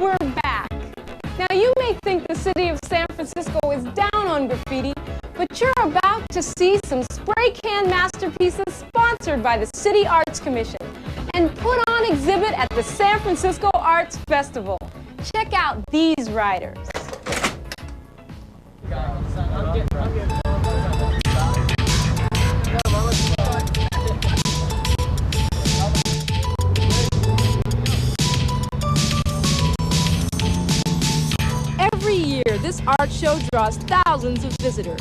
We're back. Now you may think the city of San Francisco is down on graffiti, but you're about to see some spray can masterpieces sponsored by the City Arts Commission and put on exhibit at the San Francisco Arts Festival. Check out these writers. Every year, this art show draws thousands of visitors.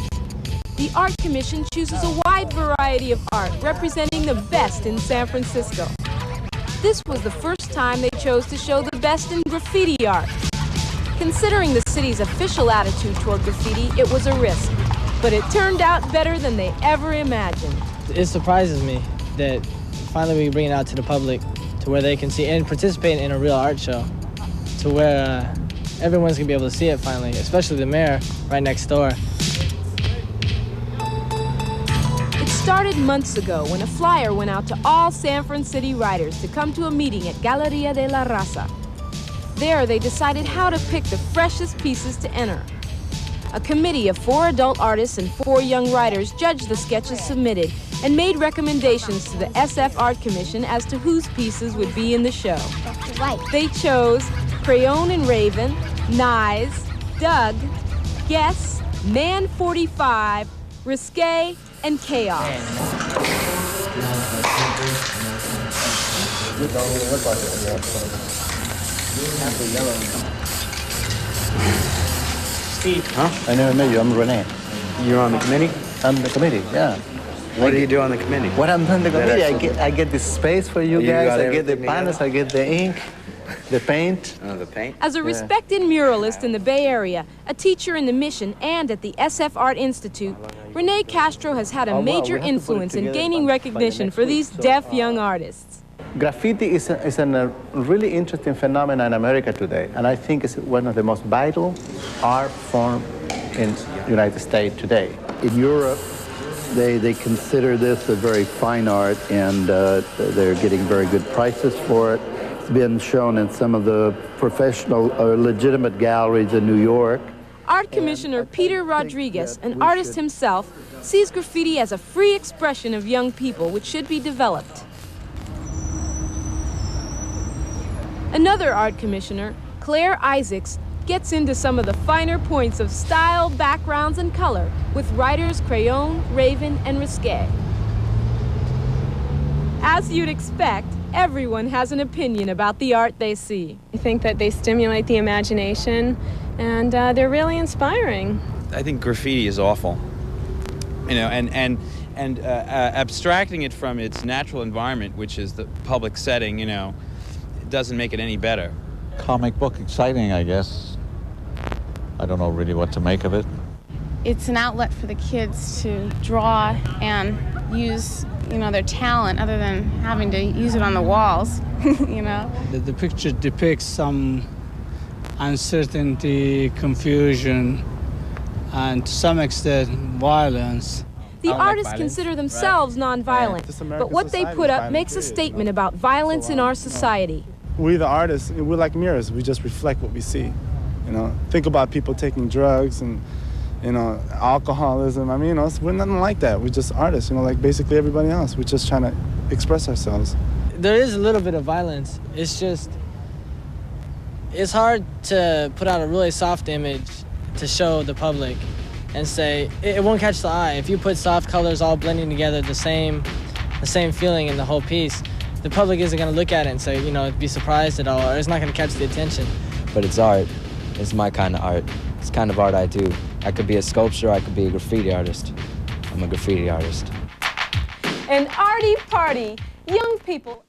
The Art Commission chooses a wide variety of art representing the best in San Francisco. This was the first time they chose to show the best in graffiti art. Considering the city's official attitude toward graffiti, it was a risk, but it turned out better than they ever imagined. It surprises me that finally we bring it out to the public to where they can see and participate in a real art show, to where everyone's gonna be able to see it finally, especially the mayor right next door. It started months ago when a flyer went out to all San Fran City writers to come to a meeting at Galeria de la Raza. There, they decided how to pick the freshest pieces to enter. A committee of 4 adult artists and 4 young writers judged the sketches submitted and made recommendations to the SF Art Commission as to whose pieces would be in the show. They chose Crayon and Raven, Nyes, Doug, Guess, Man 45, Risque, and Chaos. Steve. Huh? I never met you. I'm Rene. You're on the committee? I'm the committee, yeah. What do you do on the committee? What I'm doing the committee, I get the space for you guys, I get the panels, I get the ink, the paint. Oh, the paint? As a respected muralist in the Bay Area, a teacher in the Mission, and at the SF Art Institute, Rene Castro has had a major influence in gaining recognition for these deaf young artists. Graffiti is a really interesting phenomenon in America today, and I think it's one of the most vital art forms in the United States today. In Europe, they consider this a very fine art, and they're getting very good prices for it. It's been shown in some of the professional or legitimate galleries in New York. Art Commissioner Peter Rodriguez, an artist himself, sees graffiti as a free expression of young people which should be developed. Another art commissioner, Claire Isaacs, gets into some of the finer points of style, backgrounds, and color with writers Crayon, Raven, and Risque. As you'd expect, everyone has an opinion about the art they see. I think that they stimulate the imagination, and they're really inspiring. I think graffiti is awful, you know, and abstracting it from its natural environment, which is the public setting, you know, doesn't make it any better. Comic book exciting, I guess. I don't know really what to make of it. It's an outlet for the kids to draw and use, you know, their talent other than having to use it on the walls, you know. The picture depicts some uncertainty, confusion, and to some extent, violence. The artists consider themselves nonviolent, but what they put up makes a statement about violence in our society. We, the artists, we're like mirrors. We just reflect what we see. You know, think about people taking drugs and, you know, alcoholism. I mean, you know, we're nothing like that. We're just artists, you know, like basically everybody else. We're just trying to express ourselves. There is a little bit of violence. It's just, it's hard to put out a really soft image to show the public and say, it won't catch the eye. If you put soft colors all blending together, the same feeling in the whole piece, the public isn't going to look at it and say, you know, be surprised at all, or it's not going to catch the attention. But it's art. It's my kind of art. It's the kind of art I do. I could be a sculptor, I could be a graffiti artist. I'm a graffiti artist. An arty party, young people